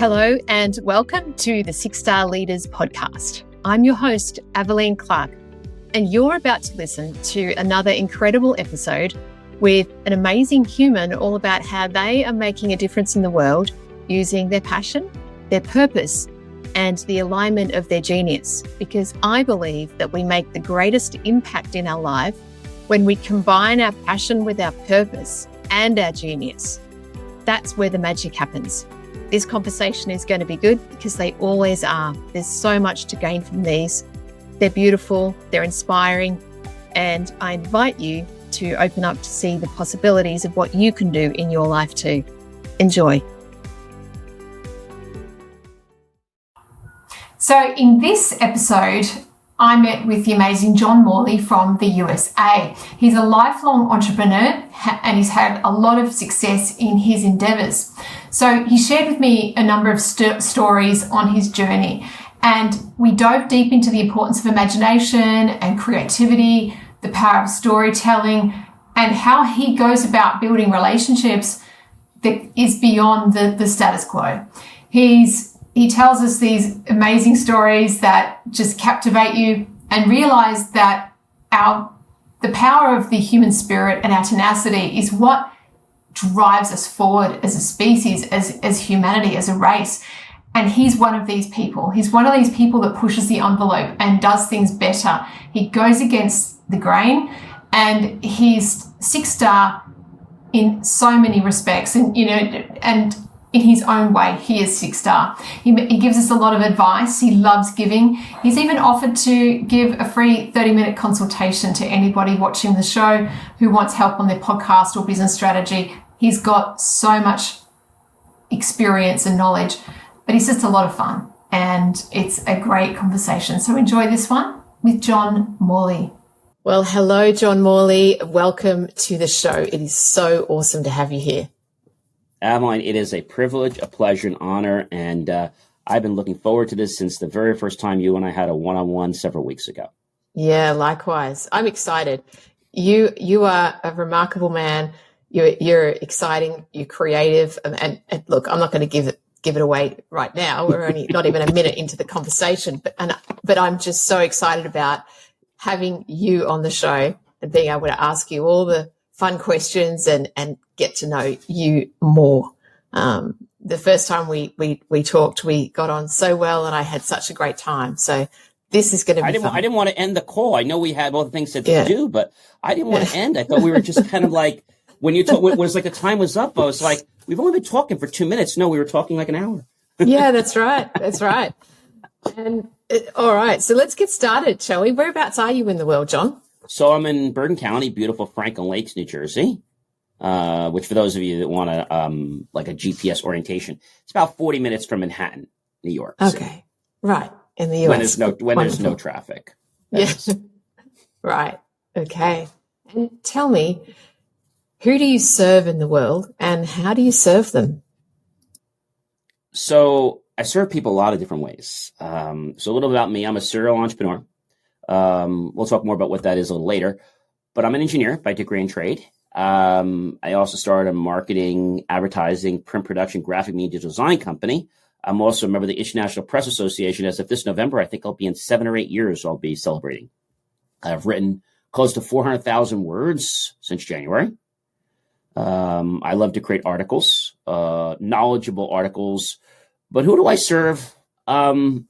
Hello and welcome to the Six Star Leaders podcast. I'm your host, Aveline Clark, and you're about to listen to another incredible episode with an amazing human all about how they are making a difference in the world using their passion, their purpose, and the alignment of their genius. Because I believe that we make the greatest impact in our life when we combine our passion with our purpose and our genius. That's where the magic happens. This conversation is going to be good because they always are. There's so much to gain from these. They're beautiful, they're inspiring, and I invite you to open up to see the possibilities of what you can do in your life too. Enjoy. So in this episode, I met with the amazing John Morley from the USA. He's a lifelong entrepreneur and he's had a lot of success in his endeavors. So he shared with me a number of stories on his journey, and we dove deep into the importance of imagination and creativity, the power of storytelling, and how he goes about building relationships that is beyond the status quo. He tells us these amazing stories that just captivate you and realize that the power of the human spirit and our tenacity is what drives us forward as a species, as humanity, as a race. And he's one of these people. He's one of these people that pushes the envelope and does things better. He goes against the grain, and he's six-star in so many respects. And, and in his own way, he is six-star. He gives us a lot of advice. He loves giving. He's even offered to give a free 30-minute consultation to anybody watching the show who wants help on their podcast or business strategy. He's got so much experience and knowledge, but he's just a lot of fun, and it's a great conversation. So enjoy this one with John Morley. Well, hello, John Morley. Welcome to the show. It is so awesome to have you here. Aveline, it is a privilege, a pleasure, an honor, and I've been looking forward to this since the very first time you and I had a one-on-one several weeks ago. Yeah, likewise. I'm excited. You are a remarkable man. You're exciting. You're creative, and look, I'm not going to give it away right now. We're only not even a minute into the conversation, but I'm just so excited about having you on the show and being able to ask you all the fun questions and get to know you more. The first time we talked, we got on so well, and I had such a great time. So this is going to be fun. I didn't want to end the call. I know we had all the things to do, but I didn't want to end. I thought we were just kind of like, when you talk, it was like the time was up. I was like, we've only been talking for 2 minutes. No, we were talking like an hour. Yeah, that's right. That's right. And all right. So let's get started, shall we? Whereabouts are you in the world, John? So I'm in Bergen County, beautiful Franklin Lakes, New Jersey, which for those of you that want to, like a GPS orientation, it's about 40 minutes from Manhattan, New York. Okay. Right. In the US. When there's no traffic. Yes. Right. Okay. And tell me, who do you serve in the world and how do you serve them? So I serve people a lot of different ways. So a little about me, I'm a serial entrepreneur. We'll talk more about what that is a little later, but I'm an engineer by degree and trade. I also started a marketing, advertising, print production, graphic media design company. I'm also a member of the International Press Association. As of this November, I think I'll be in 7 or 8 years. I'll be celebrating. I've written close to 400,000 words since January. I love to create articles, knowledgeable articles, but who do I serve? So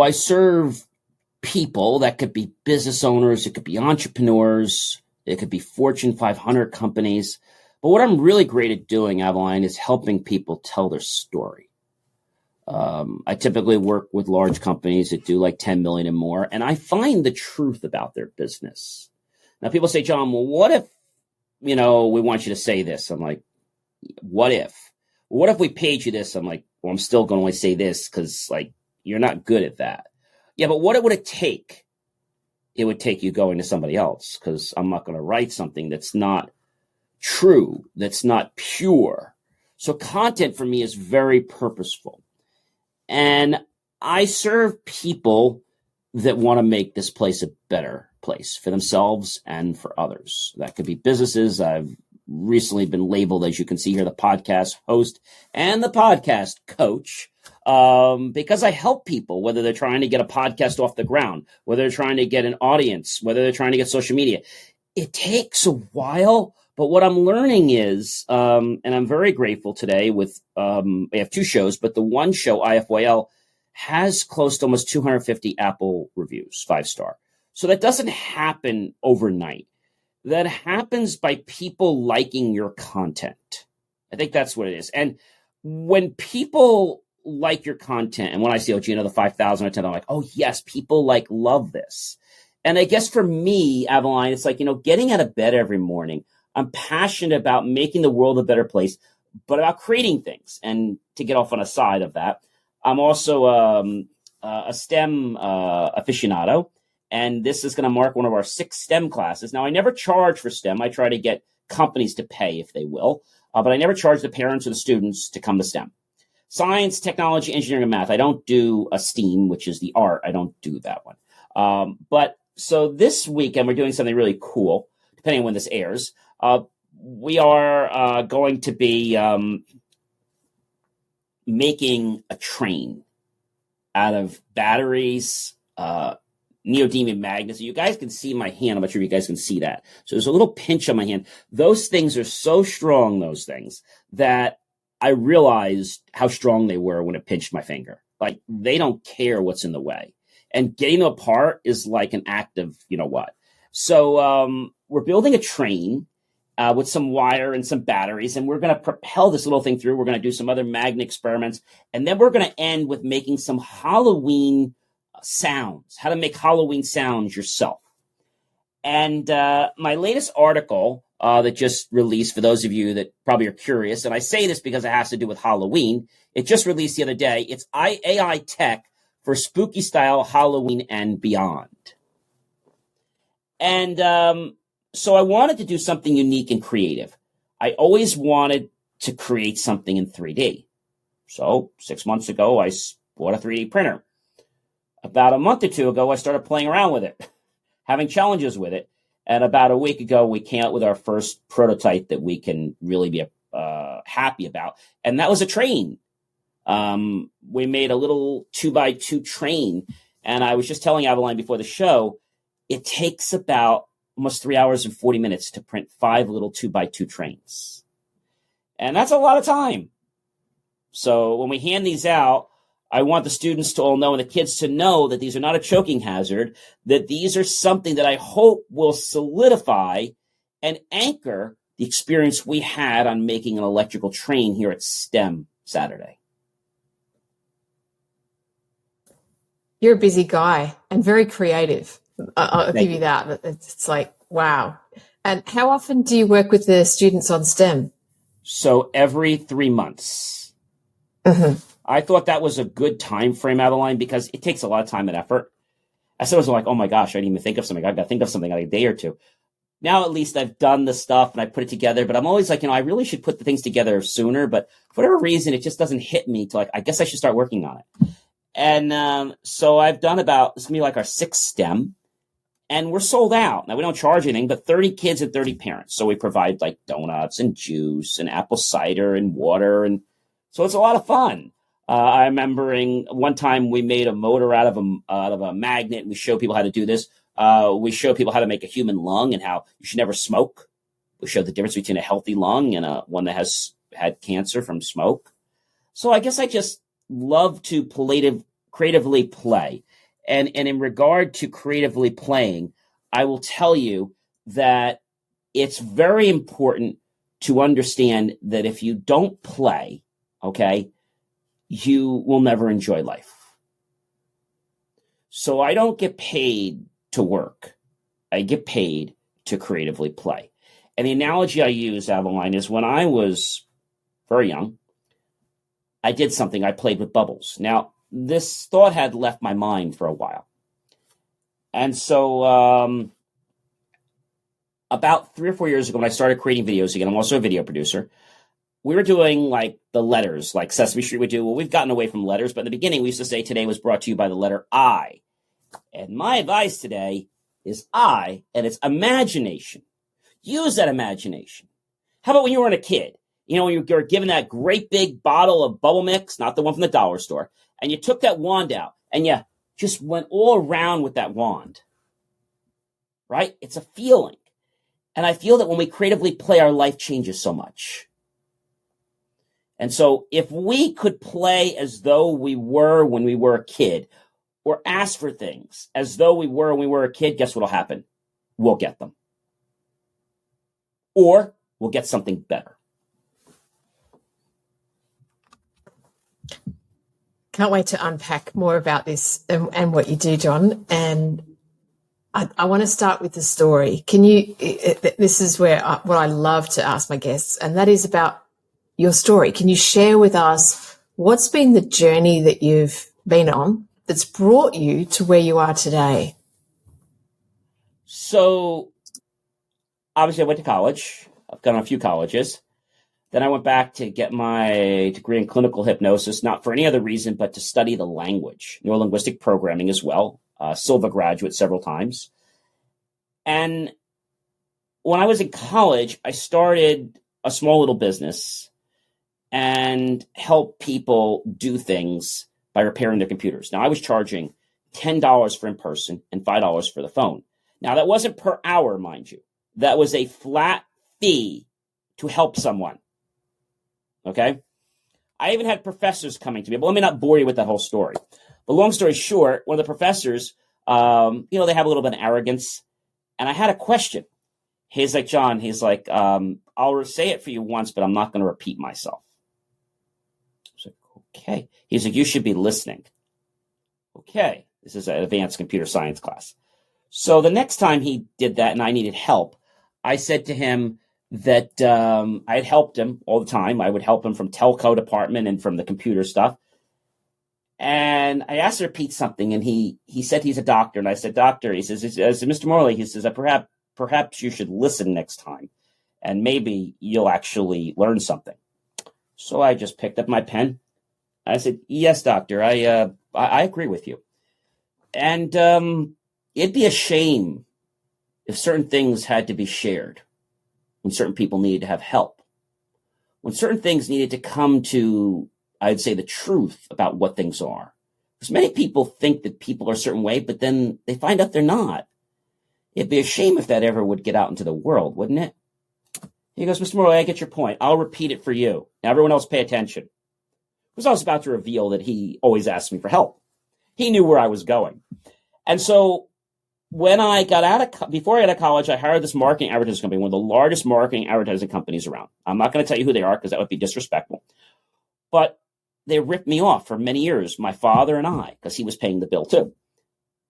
I serve people that could be business owners, it could be entrepreneurs, it could be Fortune 500 companies. But what I'm really great at doing, Aveline, is helping people tell their story. I typically work with large companies that do like 10 million and more, and I find the truth about their business. Now, people say, John, well, what if, we want you to say this? I'm like, what if? What if we paid you this? I'm like, well, I'm still going to only say this because, you're not good at that. Yeah, but what would it take? It would take you going to somebody else, because I'm not going to write something that's not true, that's not pure. So content for me is very purposeful. And I serve people that want to make this place a better place for themselves and for others. That could be businesses. I've recently been labeled, as you can see here, the podcast host and the podcast coach, because I help people, whether they're trying to get a podcast off the ground, whether they're trying to get an audience, whether they're trying to get social media. It takes a while, but what I'm learning is, and I'm very grateful today with, I have two shows, but the one show, IFYL, has close to almost 250 Apple reviews, 5-star. So that doesn't happen overnight. That happens by people liking your content. I think that's what it is. And when people like your content, and when I see, oh, Gino, the 5,000 or 10, I'm like, oh, yes, people love this. And I guess for me, Aveline, it's like, getting out of bed every morning. I'm passionate about making the world a better place, but about creating things. And to get off on a side of that, I'm also a STEM aficionado, and this is going to mark one of our 6 STEM classes. Now, I never charge for STEM. I try to get companies to pay if they will, but I never charge the parents or the students to come to STEM. Science, technology, engineering, and math. I don't do a STEAM, which is the art. I don't do that one. But so this weekend, we're doing something really cool, depending on when this airs. We are going to be making a train out of batteries, neodymium magnets. You guys can see my hand. I'm not sure if you guys can see that. So there's a little pinch on my hand. Those things are so strong, those things, that I realized how strong they were when it pinched my finger. Like, they don't care what's in the way. And getting them apart is like an act of, what. So we're building a train with some wire and some batteries, and we're going to propel this little thing through. We're going to do some other magnet experiments, and then we're going to end with making some Halloween sounds, how to make Halloween sounds yourself. And my latest article that just released, for those of you that probably are curious, and I say this because it has to do with Halloween, it just released the other day. It's AI tech for spooky style Halloween and beyond. And so I wanted to do something unique and creative. I always wanted to create something in 3D. So 6 months ago, I bought a 3D printer. About a month or two ago, I started playing around with it, having challenges with it. And about a week ago, we came out with our first prototype that we can really be happy about. And that was a train. We made a little 2x2 train. And I was just telling Aveline before the show, it takes about almost 3 hours and 40 minutes to print 5 little 2x2 trains. And that's a lot of time. So when we hand these out, I want the students to all know and the kids to know that these are not a choking hazard, that these are something that I hope will solidify and anchor the experience we had on making an electrical train here at STEM Saturday. You're a busy guy and very creative. I'll give you that. It's like, wow. And how often do you work with the students on STEM? So every 3 months. Mm-hmm. I thought that was a good time frame, Aveline, because it takes a lot of time and effort. I was like, oh my gosh, I didn't even think of something. I've got to think of something like a day or two. Now, at least I've done the stuff and I put it together, but I'm always like, I really should put the things together sooner, but for whatever reason, it just doesn't hit me to I guess I should start working on it. And so I've done this is going to be like our 6th STEM, and we're sold out. Now, we don't charge anything, but 30 kids and 30 parents. So we provide like donuts and juice and apple cider and water. And so it's a lot of fun. I'm remembering one time we made a motor out of a magnet, and we showed people how to do this. We showed people how to make a human lung and how you should never smoke. We showed the difference between a healthy lung and one that has had cancer from smoke. So I guess I just love to creatively play. And in regard to creatively playing, I will tell you that it's very important to understand that if you don't play, okay, you will never enjoy life. So I don't get paid to work. I get paid to creatively play. And the analogy I use, Aveline, is when I was very young, I did something. I played with bubbles. Now, this thought had left my mind for a while. And so about 3 or 4 years ago, when I started creating videos again, I'm also a video producer, we were doing like the letters, like Sesame Street would do. Well, we've gotten away from letters, but in the beginning, we used to say today was brought to you by the letter I. And my advice today is I, and it's imagination. Use that imagination. How about when you were a kid? You know, when you were given that great big bottle of bubble mix, not the one from the dollar store, and you took that wand out and you just went all around with that wand, right? It's a feeling. And I feel that when we creatively play, our life changes so much. And so if we could play as though we were when we were a kid, or ask for things as though we were when we were a kid, guess what'll happen? We'll get them. Or we'll get something better. Can't wait to unpack more about this and what you do, John. And I want to start with the story. Can you, this is where what I love to ask my guests, and that is about your story. Can you share with us what's been the journey that you've been on that's brought you to where you are today? So obviously I went to college. I've gone to a few colleges. Then I went back to get my degree in clinical hypnosis, not for any other reason, but to study the language, neurolinguistic programming as well. Silva graduate several times. And when I was in college, I started a small little business and helped people do things by repairing their computers. Now, I was charging $10 for in-person and $5 for the phone. Now, that wasn't per hour, mind you. That was a flat fee to help someone. Okay? I even had professors coming to me. But let me not bore you with that whole story. But long story short, one of the professors, they have a little bit of arrogance. And I had a question. He's like, John, I'll say it for you once, but I'm not going to repeat myself. I was like, okay. He's like, you should be listening. Okay. This is an advanced computer science class. So the next time he did that and I needed help, I said to him that I had helped him all the time. I would help him from telco department and from the computer stuff. And I asked him to repeat something, and he said he's a doctor. And I said, doctor, he says, Mr. Morley, he says, perhaps you should listen next time, and maybe you'll actually learn something. So I just picked up my pen. I said, yes, doctor, I agree with you. And it'd be a shame if certain things had to be shared, when certain people needed to have help, when certain things needed to come to, I'd say, the truth about what things are. Because many people think that people are a certain way, but then they find out they're not. It'd be a shame if that ever would get out into the world, wouldn't it? He goes, Mr. Morley, I get your point. I'll repeat it for you. Now, everyone else pay attention. Because I was about to reveal that he always asked me for help. He knew where I was going. And so when I got before I got out of college, I hired this marketing advertising company, one of the largest marketing advertising companies around. I'm not going to tell you who they are because that would be disrespectful. But they ripped me off for many years, my father and I, because he was paying the bill too.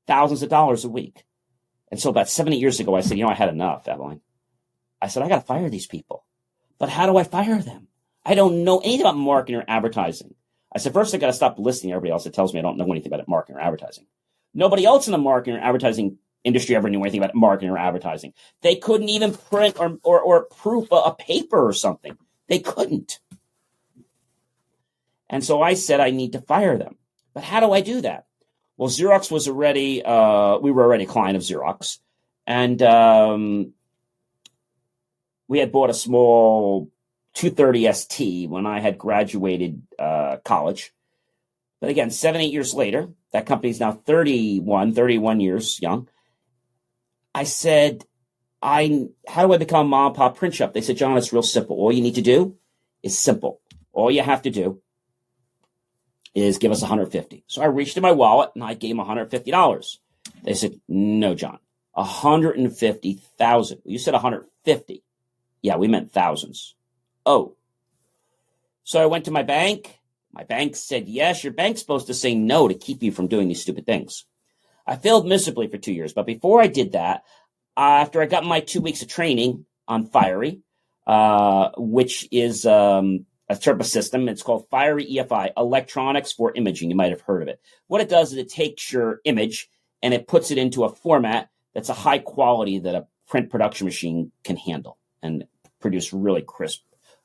Thousands of dollars a week. And so about 7 years ago, I said, I had enough, Evelyn. I said, I got to fire these people. But how do I fire them? I don't know anything about marketing or advertising. I said, first, I got to stop listening to everybody else that tells me I don't know anything about marketing or advertising. Nobody else in the marketing or advertising industry ever knew anything about marketing or advertising. They couldn't even print or proof a paper or something. They couldn't. And so I said, I need to fire them. But how do I do that? Well, Xerox was already, we were already a client of Xerox. And we had bought a small 230 ST when I had graduated college. But again, 7-8 years later, that company is now 31 years young. I said, how do I become a mom and pop print shop? They said, John, it's real simple. All you need to do is simple. All you have to do is give us $150. So I reached in my wallet and I gave them $150. They said, no, John, $150,000. You said 150. Yeah, we meant thousands. Oh. So I went to my bank. My bank said, yes, your bank's supposed to say no to keep you from doing these stupid things. I failed miserably for 2 years. But before I did that, after I got my 2 weeks of training on Fiery, which is a turbo system, it's called Fiery EFI, Electronics for Imaging. You might have heard of it. What it does is it takes your image and it puts it into a format that's a high quality that a print production machine can handle and produce really crisp,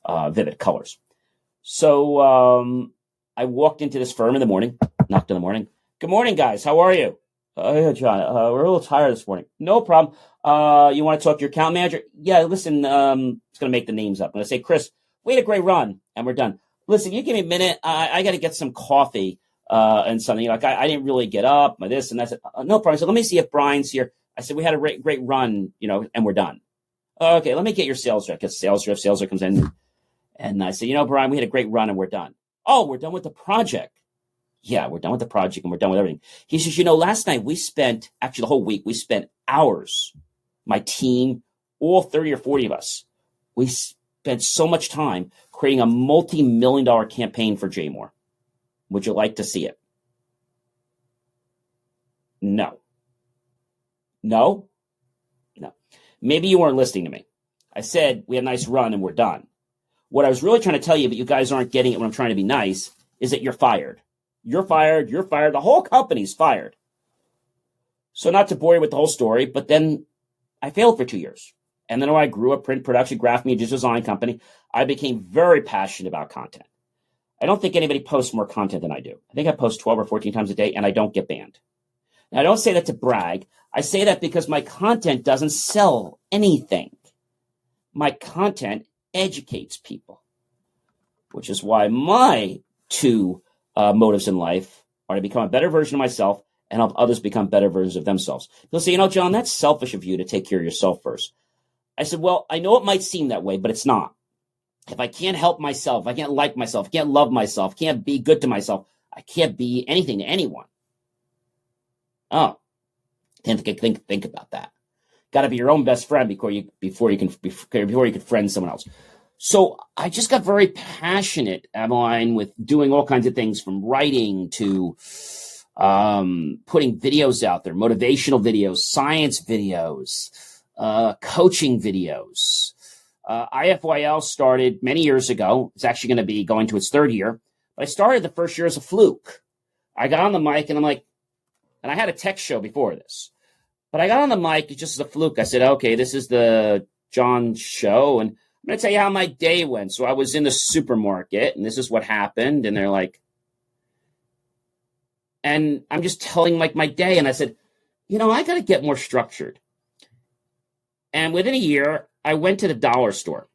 vivid colors. So I walked into this firm in the morning, knocked in the morning. Good morning, guys. How are you? Yeah, John, we're a little tired this morning. No problem. You want to talk to your account manager? Yeah, listen, it's going to make the names up. I'm going to say, Chris, we had a great run, and we're done. Listen, you give me a minute. I got to get some coffee and something. Like, I didn't really get up, my this and that. No problem. So let me see if Brian's here. I said, we had a great run, and we're done. Okay, let me get your sales rep. Because sales rep comes in. And I said, Brian, we had a great run, and we're done. Oh, we're done with the project. Yeah, we're done with the project and we're done with everything. He says, last night the whole week, we spent hours, my team, all 30 or 40 of us, we spent so much time creating a multi-million-dollar campaign for JMOR. Would you like to see it? No. No? No. Maybe you weren't listening to me. I said, we had a nice run and we're done. What I was really trying to tell you, but you guys aren't getting it when I'm trying to be nice, is that you're fired. You're fired. You're fired. The whole company's fired. So not to bore you with the whole story, but then I failed for 2 years. And then when I grew a print production, graphic media design company, I became very passionate about content. I don't think anybody posts more content than I do. I think I post 12 or 14 times a day, and I don't get banned. Now, I don't say that to brag. I say that because my content doesn't sell anything. My content educates people, which is why my two motives in life are to become a better version of myself and help others become better versions of themselves. They'll say, John, that's selfish of you to take care of yourself first. I said, well, I know it might seem that way, but it's not. If I can't help myself, I can't like myself, can't love myself, can't be good to myself, I can't be anything to anyone. Oh, think about that. Got to be your own best friend before you can friend someone else. So I just got very passionate, Adeline, with doing all kinds of things from writing to putting videos out there, motivational videos, science videos, coaching videos. IFYL started many years ago. It's actually going to be going to its third year. But I started the first year as a fluke. I got on the mic and I'm like, and I had a tech show before this, but I got on the mic just as a fluke. I said, okay, this is the John show, and I'm going to tell you how my day went. So I was in the supermarket, and this is what happened. And they're like, and I'm just telling like my day. And I said, I got to get more structured. And within a year, I went to the dollar store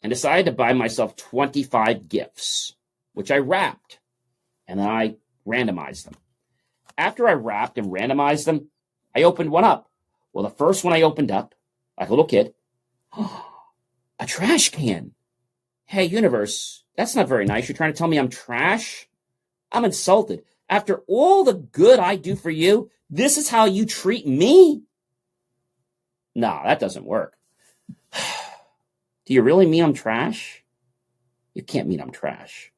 and decided to buy myself 25 gifts, which I wrapped, and then I randomized them. After I wrapped and randomized them, I opened one up. Well, the first one I opened up, like a little kid, a trash can. Hey, universe, that's not very nice. You're trying to tell me I'm trash? I'm insulted. After all the good I do for you, this is how you treat me? No, that doesn't work. Do you really mean I'm trash? You can't mean I'm trash.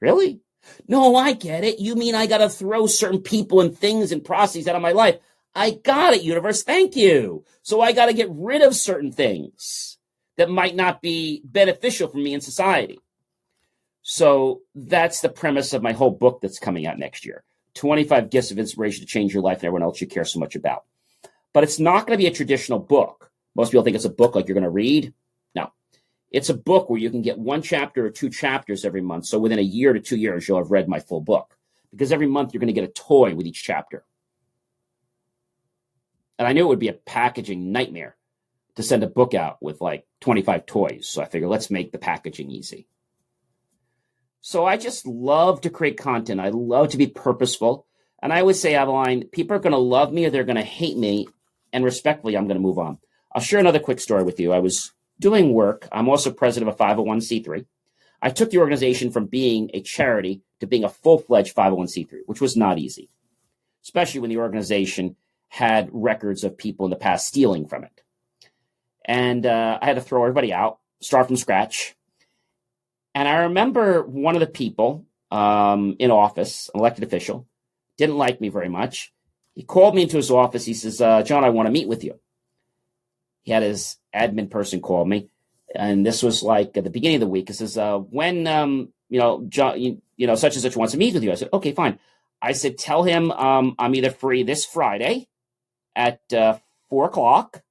Really? No, I get it. You mean I got to throw certain people and things and processes out of my life. I got it, universe. Thank you. So I got to get rid of certain things that might not be beneficial for me in society. So that's the premise of my whole book that's coming out next year. 25 Gifts of Inspiration to Change Your Life and Everyone Else You Care So Much About. But it's not going to be a traditional book. Most people think it's a book like you're going to read. No. It's a book where you can get 1 chapter or 2 chapters every month. So within a year to 2 years, you'll have read my full book. Because every month you're going to get a toy with each chapter. And I knew it would be a packaging nightmare to send a book out with like 25 toys. So I figured, let's make the packaging easy. So I just love to create content. I love to be purposeful. And I always say, Adeline, people are going to love me or they're going to hate me. And respectfully, I'm going to move on. I'll share another quick story with you. I was doing work. I'm also president of a 501c3. I took the organization from being a charity to being a full-fledged 501c3, which was not easy, especially when the organization had records of people in the past stealing from it. And I had to throw everybody out, start from scratch. And I remember one of the people in office, an elected official, didn't like me very much. He called me into his office. He says, John, I want to meet with you. He had his admin person call me. And this was like at the beginning of the week. He says, when, John, such and such wants to meet with you. I said, okay, fine. I said, tell him I'm either free this Friday at 4:00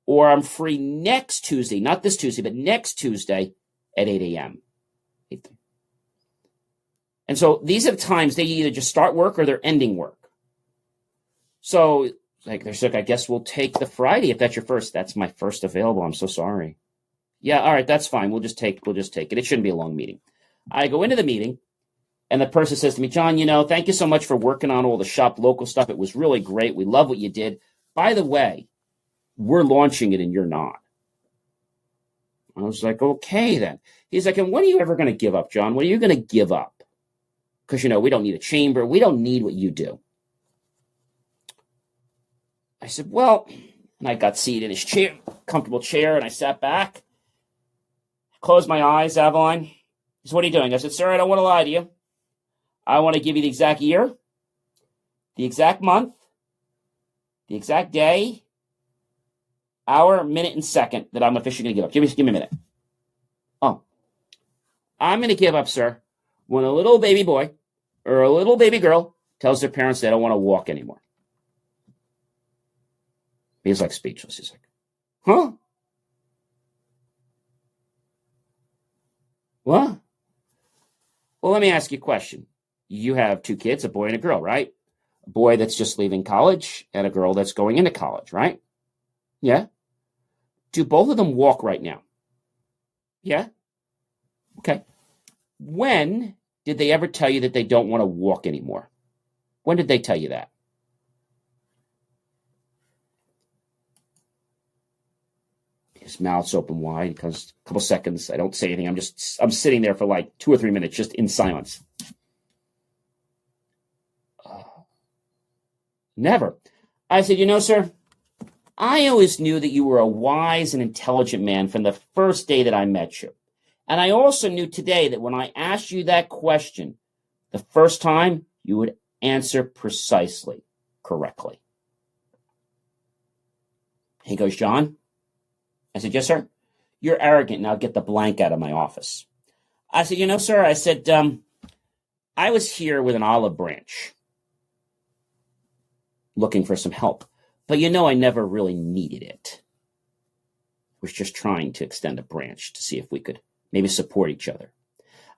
or I'm free next Tuesday, not this Tuesday, but next Tuesday at 8 a.m. And so these are the times they either just start work or they're ending work. So like, they're like, I guess we'll take the Friday if that's your first. That's my first available. I'm so sorry. Yeah, all right, that's fine. We'll just take it. It shouldn't be a long meeting. I go into the meeting, and the person says to me, John, thank you so much for working on all the shop local stuff. It was really great. We love what you did. By the way, we're launching it and you're not. I was like, okay, then. He's like, and when are you ever going to give up, John? When are you going to give up? Because, we don't need a chamber. We don't need what you do. I said, well, and I got seated in his chair, comfortable chair, and I sat back, closed my eyes, Aveline. He said, what are you doing? I said, sir, I don't want to lie to you. I want to give you the exact year, the exact month, the exact day, hour, minute, and second that I'm officially going to give up. Give me a minute. Oh, I'm going to give up, sir, when a little baby boy or a little baby girl tells their parents they don't want to walk anymore. He's like speechless. He's like, huh? What? Well, let me ask you a question. You have two kids, a boy and a girl, right? A boy that's just leaving college and a girl that's going into college, right? Yeah. Do both of them walk right now? Yeah. Okay. When did they ever tell you that they don't want to walk anymore? When did they tell you that? His mouth's open wide because a couple seconds, I don't say anything. I'm sitting there for like 2 or 3 minutes, just in silence. Never. I said, sir, I always knew that you were a wise and intelligent man from the first day that I met you. And I also knew today that when I asked you that question, the first time you would answer precisely correctly. He goes, John? I said, yes, sir. You're arrogant. Now get the blank out of my office. I said, sir, I said, I was here with an olive branch looking for some help. But I never really needed it. I was just trying to extend a branch to see if we could maybe support each other.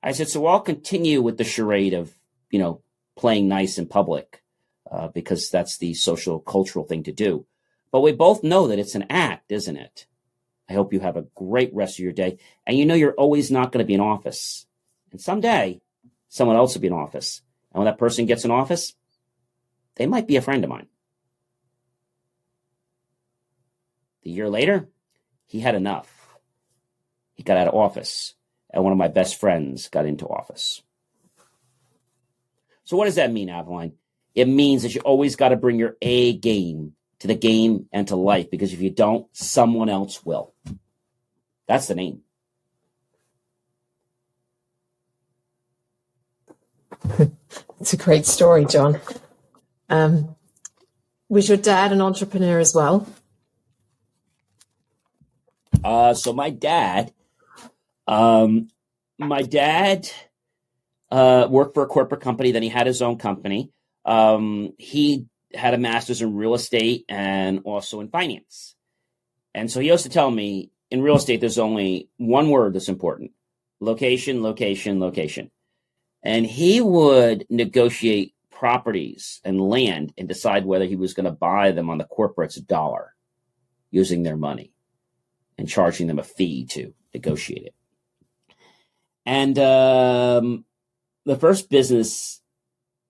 I said, so I'll continue with the charade of, playing nice in public because that's the social cultural thing to do. But we both know that it's an act, isn't it? I hope you have a great rest of your day. And you're always not going to be in office. And someday, someone else will be in office. And when that person gets in office, they might be a friend of mine. A year later, he had enough. He got out of office. And one of my best friends got into office. So what does that mean, Aveline? It means that you always got to bring your A game to the game and to life, because if you don't, someone else will. That's the name. It's a great story, John. Was your dad an entrepreneur as well? So my dad worked for a corporate company. Then he had his own company. He had a master's in real estate and also in finance. And so he used to tell me, in real estate, there's only one word that's important: location, location, location. And he would negotiate properties and land and decide whether he was going to buy them on the corporate's dollar using their money and charging them a fee to negotiate it. And the first business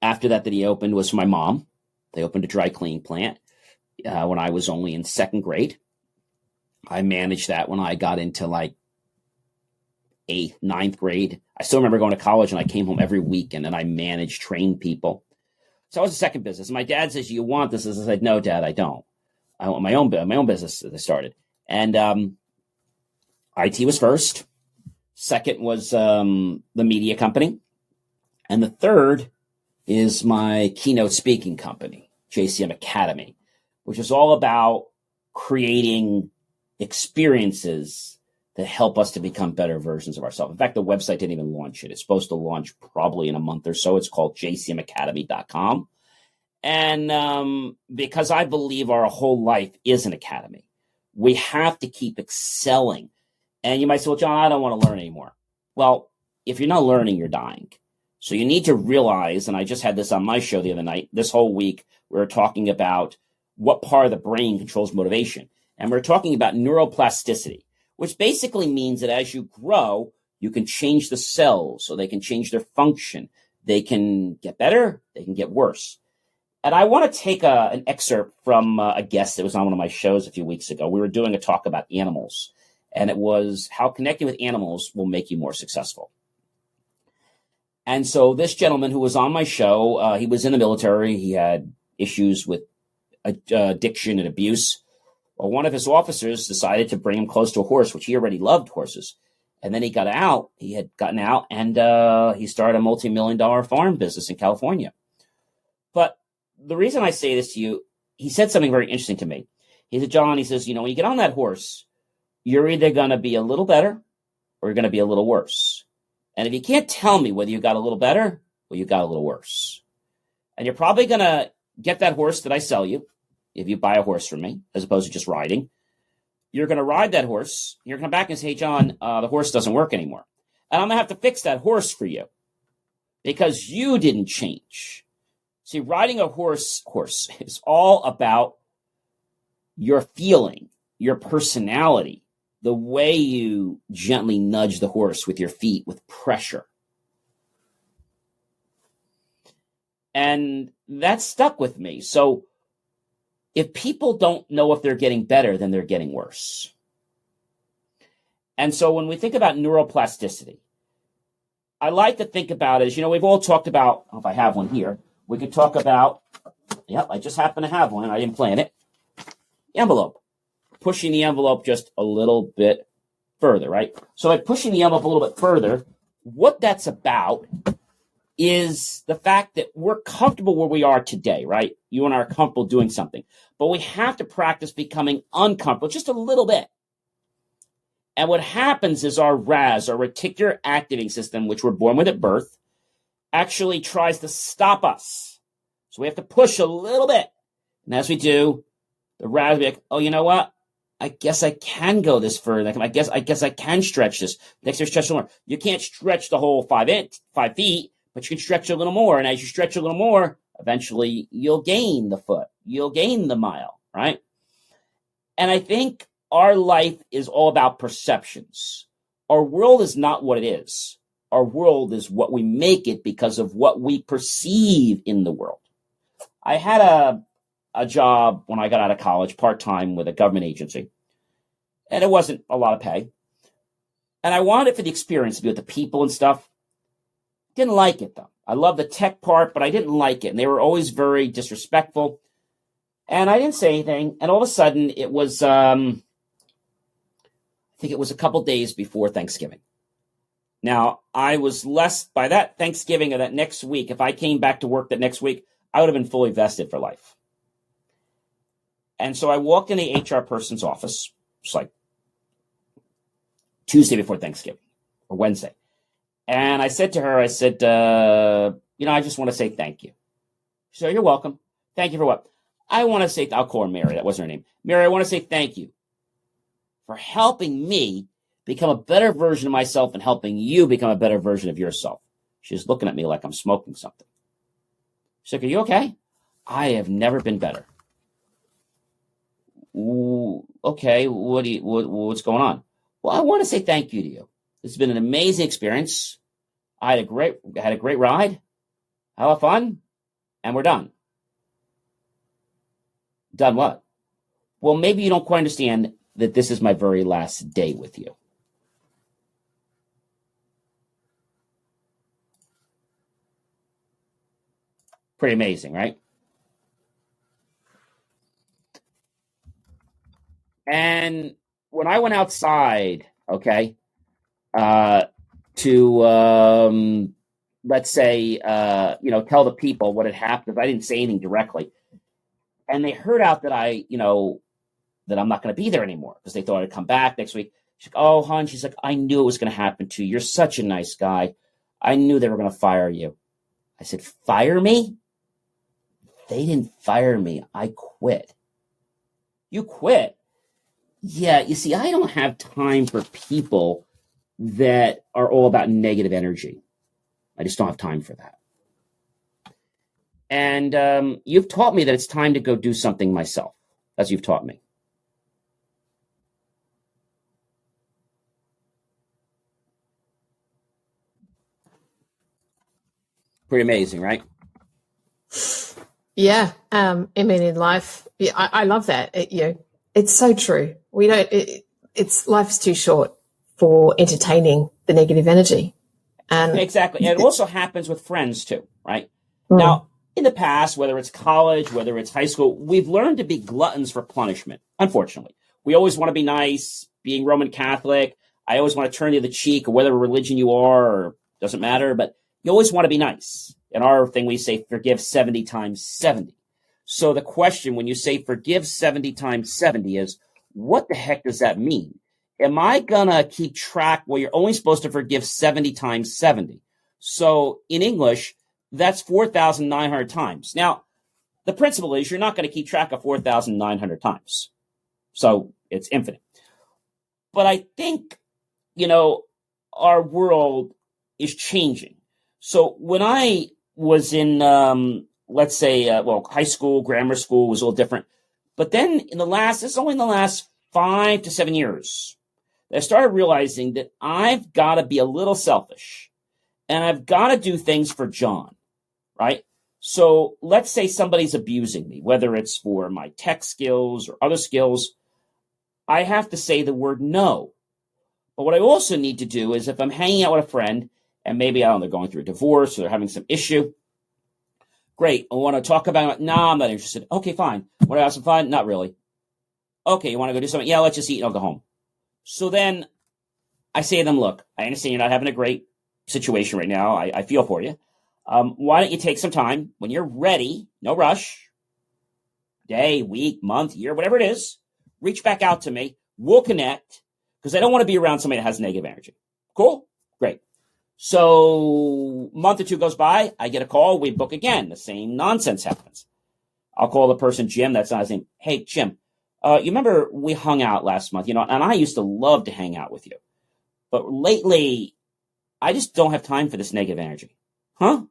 after that he opened was for my mom. They opened a dry cleaning plant when I was only in second grade. I managed that when I got into like 8th, 9th grade. I still remember going to college and I came home every weekend and I managed, trained people. So that was the second business. My dad says, you want this? I said, no, Dad, I don't. I want my own business that I started. And IT was first. Second was the media company. And the third is my keynote speaking company, JCM Academy, which is all about creating experiences that help us to become better versions of ourselves. In fact, the website didn't even launch it. It's supposed to launch probably in a month or so. It's called jcmacademy.com. And because I believe our whole life is an academy, we have to keep excelling. And you might say, well, John, I don't want to learn anymore. Well, if you're not learning, you're dying. So you need to realize, and I just had this on my show the other night, this whole week, we were talking about what part of the brain controls motivation. And we're talking about neuroplasticity, which basically means that as you grow, you can change the cells so they can change their function. They can get better, they can get worse. And I want to take an excerpt from a guest that was on one of my shows a few weeks ago. We were doing a talk about animals, and it was how connecting with animals will make you more successful. And so this gentleman who was on my show, he was in the military. He had issues with addiction and abuse. Well, one of his officers decided to bring him close to a horse, which he already loved horses. And then he got out. He had gotten out, and he started a multi-million-dollar farm business in California. But the reason I say this to you, he said something very interesting to me. He said, John, he says, when you get on that horse, you're either going to be a little better or you're going to be a little worse. And if you can't tell me whether you got a little better or you got a little worse, and you're probably going to get that horse that I sell you, if you buy a horse from me, as opposed to just riding, you're going to ride that horse. You're going to come back and say, hey, John, the horse doesn't work anymore. And I'm going to have to fix that horse for you because you didn't change. See, riding a horse is all about your feeling, your personality, the way you gently nudge the horse with your feet with pressure. And that stuck with me. So if people don't know if they're getting better, then they're getting worse. And so when we think about neuroplasticity, I like to think about it as, we've all talked about, if I have one here, we could talk about, I just happen to have one. I didn't plan it. Envelope. Pushing the envelope just a little bit further, right? So by pushing the envelope a little bit further, what that's about is the fact that we're comfortable where we are today, right? You and I are comfortable doing something, but we have to practice becoming uncomfortable just a little bit. And what happens is our RAS, our reticular activating system, which we're born with at birth, actually tries to stop us. So we have to push a little bit. And as we do, the RAS will be like, oh, you know what? I guess I can go this further. I guess I can stretch this. Next year, stretch more. You can't stretch the whole 5 feet, but you can stretch a little more. And as you stretch a little more, eventually you'll gain the foot. You'll gain the mile, right? And I think our life is all about perceptions. Our world is not what it is. Our world is what we make it because of what we perceive in the world. I had a job when I got out of college, part-time with a government agency. And it wasn't a lot of pay. And I wanted it for the experience to be with the people and stuff. Didn't like it, though. I love the tech part, but I didn't like it. And they were always very disrespectful. And I didn't say anything. And all of a sudden, it was, I think it was a couple days before Thanksgiving. Now, I was by that Thanksgiving or that next week, if I came back to work that next week, I would have been fully vested for life. And so I walked in the HR person's office. It's like Tuesday before Thanksgiving or Wednesday. And I said to her, I just want to say thank you. She said, you're welcome. Thank you for what? I want to say, I'll call her Mary. That wasn't her name. Mary, I want to say thank you for helping me become a better version of myself and helping you become a better version of yourself. She's looking at me like I'm smoking something. She's like, are you okay? I have never been better. Ooh, okay, what's going on? Well, I want to say thank you to you. It's been an amazing experience. I had a great ride, had a lot of fun, and we're done. Done what? Well, maybe you don't quite understand that this is my very last day with you. Pretty amazing, right? And when I went outside, okay, to let's say, tell the people what had happened, because I didn't say anything directly, and they heard out that that I'm not going to be there anymore because they thought I'd come back next week. She's like, oh, hon, she's like, I knew it was going to happen to you. You're such a nice guy. I knew they were going to fire you. I said, fire me? They didn't fire me. I quit. You quit? Yeah, you see, I don't have time for people that are all about negative energy. I just don't have time for that. And you've taught me that it's time to go do something myself, as you've taught me. Pretty amazing, right? Yeah. I mean, in life, yeah, I love that. It's so true. We don't, it's life's too short for entertaining the negative energy. And exactly. And it also happens with friends too, right? Now, in the past, whether it's college, whether it's high school, we've learned to be gluttons for punishment, unfortunately. We always want to be nice, being Roman Catholic. I always want to turn you the cheek, or whatever religion you are, or doesn't matter, but you always want to be nice. In our thing, we say forgive 70 times 70. So the question when you say forgive 70 times 70 is, what the heck does that mean? Am I going to keep track? Well, you're only supposed to forgive 70 times 70. So in English, that's 4,900 times. Now, the principle is you're not going to keep track of 4,900 times. So it's infinite. But I think, our world is changing. So when I was in, let's say, high school, grammar school was a little different. But then it's only in the last 5 to 7 years, I started realizing that I've got to be a little selfish and I've got to do things for John, right? So let's say somebody's abusing me, whether it's for my tech skills or other skills, I have to say the word no. But what I also need to do is if I'm hanging out with a friend and maybe, I don't know, they're going through a divorce or they're having some issue, great. I want to talk about it. No, I'm not interested. Okay, fine. Want to have some fun? Not really. Okay, you want to go do something? Yeah, let's just eat and I'll go home. So then I say to them, look, I understand you're not having a great situation right now. I feel for you. Why don't you take some time when you're ready, no rush, day, week, month, year, whatever it is, reach back out to me. We'll connect because I don't want to be around somebody that has negative energy. Cool? Great. So a month or two goes by. I get a call. We book again. The same nonsense happens. I'll call the person, Jim. That's not his name. Hey, Jim. You remember we hung out last month, and I used to love to hang out with you. But lately, I just don't have time for this negative energy. Huh?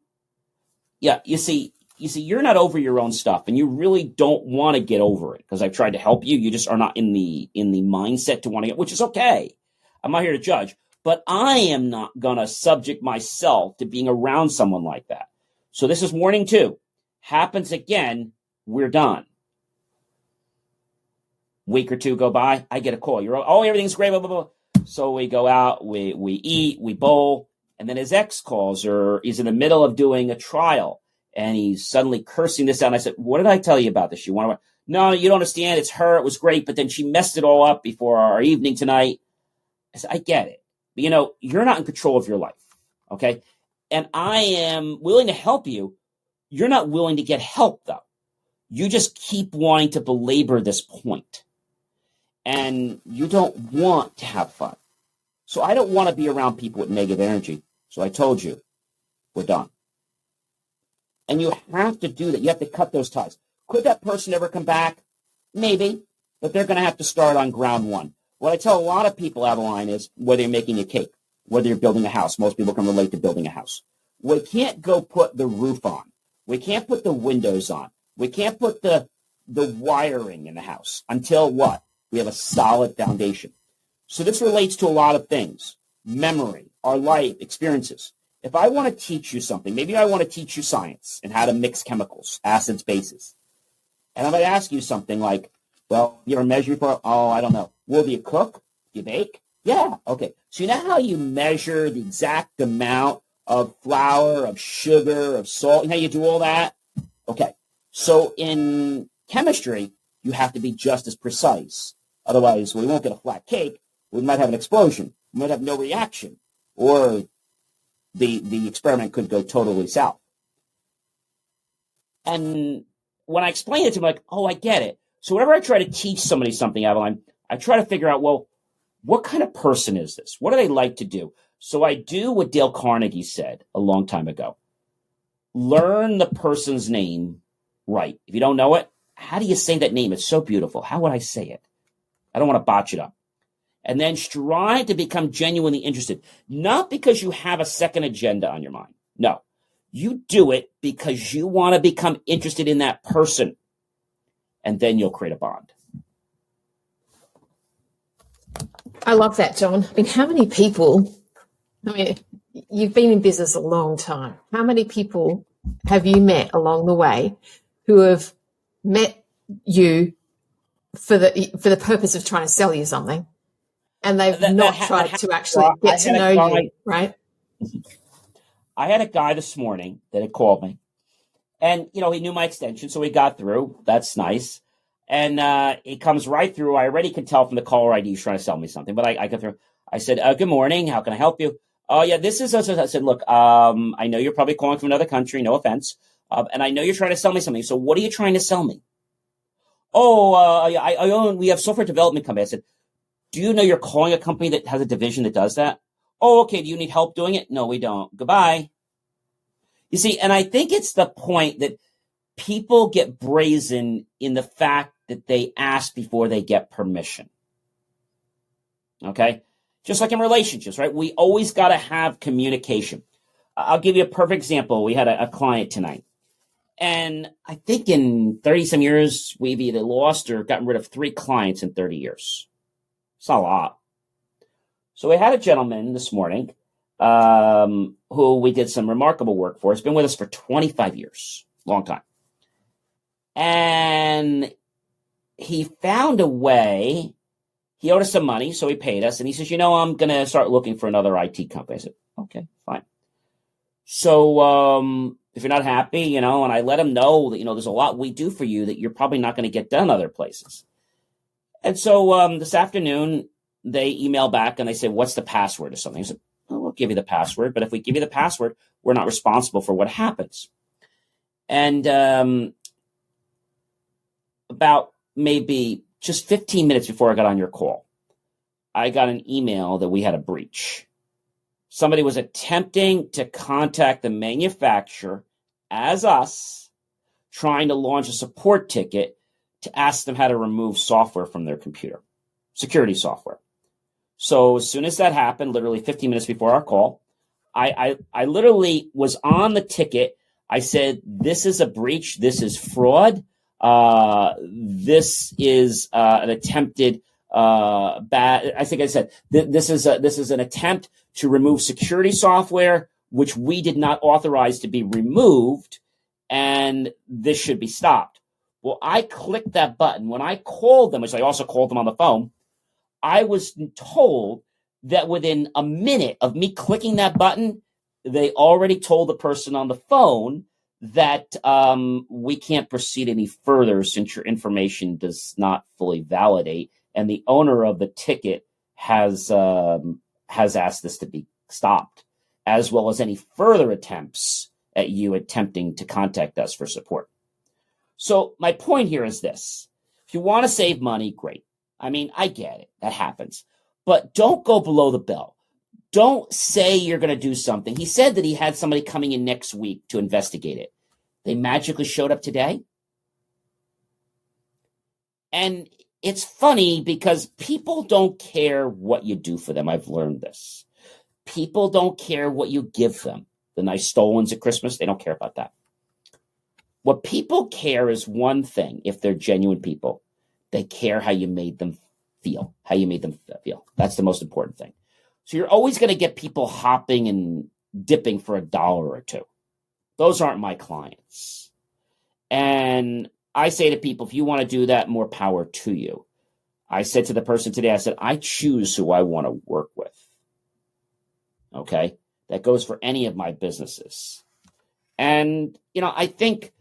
Yeah, you see, you're not over your own stuff, and you really don't want to get over it because I've tried to help you. You just are not in the mindset to want to get, which is okay. I'm not here to judge, but I am not going to subject myself to being around someone like that. So this is warning 2. Happens again, we're done. Week or 2 go by, I get a call. Everything's great, blah, blah, blah. So we go out, we eat, we bowl, and then his ex calls, or he's in the middle of doing a trial, and he's suddenly cursing this out. And I said, what did I tell you about this? No, you don't understand. It's her. It was great, but then she messed it all up before our evening tonight. I said, I get it. But, you're not in control of your life, okay? And I am willing to help you. You're not willing to get help, though. You just keep wanting to belabor this point. And you don't want to have fun. So I don't want to be around people with negative energy. So I told you, we're done. And you have to do that. You have to cut those ties. Could that person ever come back? Maybe. But they're going to have to start on ground one. What I tell a lot of people, Adeline, is whether you're making a cake, whether you're building a house. Most people can relate to building a house. We can't go put the roof on. We can't put the windows on. We can't put the wiring in the house until what? We have a solid foundation. So this relates to a lot of things. Memory, our life, experiences. If I want to teach you something, maybe I want to teach you science and how to mix chemicals, acids, bases. And I might ask you something like, well, you ever measure for, I don't know. Well, do you cook? Do you bake? Yeah, okay. So you know how you measure the exact amount of flour, of sugar, of salt, and how you do all that? Okay. So in chemistry, you have to be just as precise. Otherwise, we won't get a flat cake. We might have an explosion. We might have no reaction. Or the experiment could go totally south. And when I explain it to them, like, I get it. So whenever I try to teach somebody something, Adeline, I try to figure out, well, what kind of person is this? What do they like to do? So I do what Dale Carnegie said a long time ago. Learn the person's name right. If you don't know it, how do you say that name? It's so beautiful. How would I say it? I don't want to botch it up. And then strive to become genuinely interested, not because you have a second agenda on your mind. No, you do it because you want to become interested in that person, and then you'll create a bond. I love that, John. I mean, how many people, you've been in business a long time. How many people have you met along the way who have met you for the purpose of trying to sell you something, and they've not tried to actually get to know you, right? I had a guy this morning that had called me, and, he knew my extension, so he got through. That's nice. And he comes right through. I already could tell from the caller ID he's trying to sell me something, but I got through. I said, good morning. How can I help you? Oh, yeah, this is, I said, look, I know you're probably calling from another country. No offense. And I know you're trying to sell me something. So what are you trying to sell me? Oh, we have software development company. I said, do you know you're calling a company that has a division that does that? Oh, okay. Do you need help doing it? No, we don't. Goodbye. You see, and I think it's the point that people get brazen in the fact that they ask before they get permission. Okay? Just like in relationships, right? We always got to have communication. I'll give you a perfect example. We had a client tonight. And I think in 30 some years, we've either lost or gotten rid of 3 clients in 30 years. It's not a lot. So we had a gentleman this morning who we did some remarkable work for. He's been with us for 25 years. Long time. And he found a way. He owed us some money, so he paid us. And he says, I'm going to start looking for another IT company. I said, okay, fine. So if you're not happy, and I let him know that, there's a lot we do for you that you're probably not going to get done other places. And so this afternoon, they email back and they say, what's the password or something? I said, we'll give you the password. But if we give you the password, we're not responsible for what happens. And about maybe just 15 minutes before I got on your call, I got an email that we had a breach. Somebody was attempting to contact the manufacturer as us, trying to launch a support ticket to ask them how to remove software from their computer, security software. So as soon as that happened, literally 15 minutes before our call, I literally was on the ticket. I said, this is a breach. This is fraud. This is an attempted bad. I think I said this is an attempt to remove security software, which we did not authorize to be removed, and this should be stopped. Well, I clicked that button when I called them, which I also called them on the phone. I was told that within a minute of me clicking that button, they already told the person on the phone that we can't proceed any further since your information does not fully validate, and the owner of the ticket has asked this to be stopped, as well as any further attempts at you attempting to contact us for support. So my point here is this. If you want to save money, great. I mean, I get it. That happens. But don't go below the belt. Don't say you're going to do something. He said that he had somebody coming in next week to investigate it. They magically showed up today. And it's funny because people don't care what you do for them. I've learned this. People don't care what you give them. The nice stolons at Christmas, they don't care about that. What people care is one thing, if they're genuine people. They care how you made them feel, That's the most important thing. So you're always going to get people hopping and dipping for $1 or $2. Those aren't my clients. And I say to people, if you want to do that, more power to you. I said to the person today, I said, I choose who I want to work with. Okay? That goes for any of my businesses. And, I think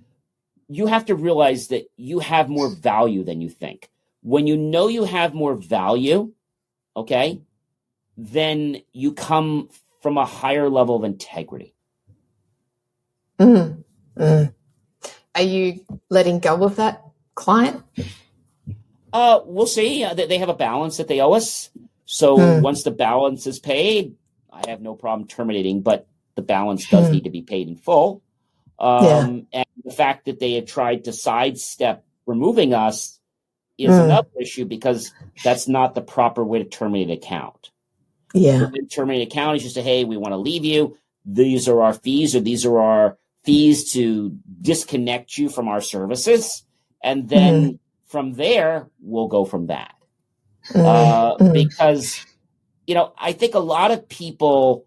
you have to realize that you have more value than you think. When you know you have more value, okay, then you come from a higher level of integrity. Mm. Mm. Are you letting go of that client? We'll see. They have a balance that they owe us. So once the balance is paid, I have no problem terminating, but the balance does need to be paid in full. And the fact that they had tried to sidestep removing us is another issue, because that's not the proper way to terminate an account. Yeah. The way to terminate an account is just say, hey, we want to leave you. these are our fees, or these are our fees to disconnect you from our services. And then from there, we'll go from that. Because, I think a lot of people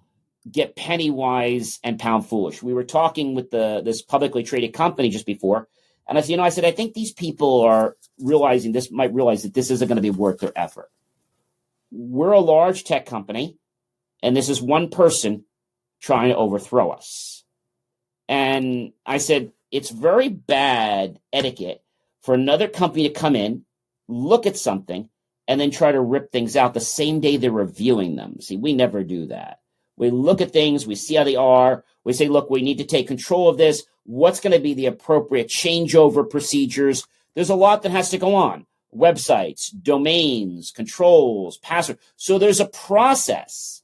get penny wise and pound foolish. We were talking with this publicly traded company just before. And I said, I think these people are might realize that this isn't going to be worth their effort. We're a large tech company, and this is one person trying to overthrow us. And I said, it's very bad etiquette for another company to come in, look at something, and then try to rip things out the same day they're reviewing them. See, we never do that. We look at things, we see how they are. We say, look, we need to take control of this. What's going to be the appropriate changeover procedures? There's a lot that has to go on. Websites, domains, controls, passwords. So there's a process,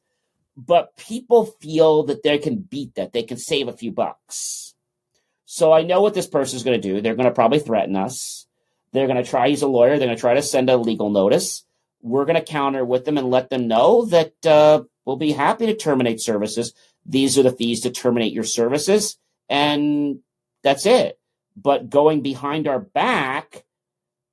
but people feel that they can beat that. They can save a few bucks. So I know what this person is going to do. They're going to probably threaten us. They're going to try, he's a lawyer. They're going to try to send a legal notice. We're going to counter with them and let them know that we'll be happy to terminate services. These are the fees to terminate your services. And that's it. But going behind our back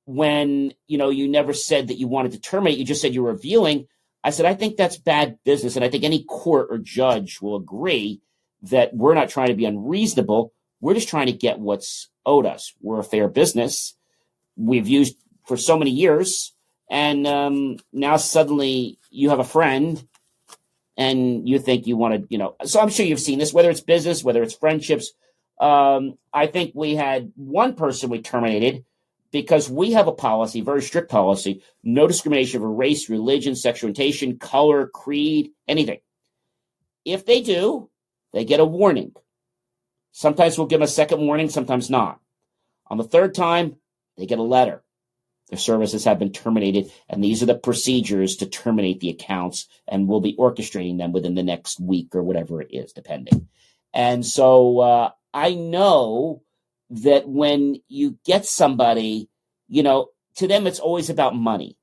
when, you never said that you wanted to terminate, you just said you're reviewing. I said, I think that's bad business. And I think any court or judge will agree that we're not trying to be unreasonable. We're just trying to get what's owed us. We're a fair business. We've used for so many years. And now suddenly you have a friend and you think you want to, so I'm sure you've seen this, whether it's business, whether it's friendships. I think we had one person we terminated because we have a policy, very strict policy, no discrimination for race, religion, sexual orientation, color, creed, anything. If they do, they get a warning. Sometimes we'll give them a second warning, sometimes not. On the third time, they get a letter. Their services have been terminated, and these are the procedures to terminate the accounts, and we'll be orchestrating them within the next week or whatever it is, depending. And so I know that when you get somebody, to them, it's always about money.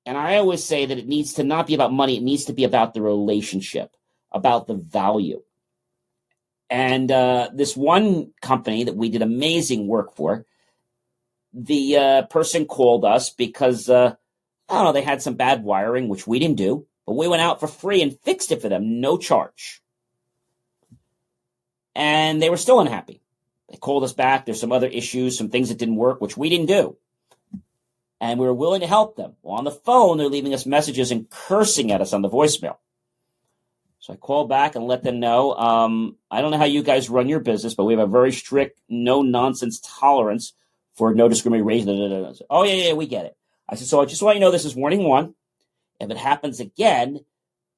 And I always say that it needs to not be about money. It needs to be about the relationship, about the value. And this one company that we did amazing work for, the person called us because, they had some bad wiring, which we didn't do, but we went out for free and fixed it for them, no charge. And they were still unhappy. They called us back. There's some other issues, some things that didn't work, which we didn't do. And we were willing to help them. Well, on the phone, they're leaving us messages and cursing at us on the voicemail. So I called back and let them know, I don't know how you guys run your business, but we have a very strict no-nonsense tolerance for no discrimination. Oh, yeah, we get it. I said, so I just want you to know this is warning one. If it happens again,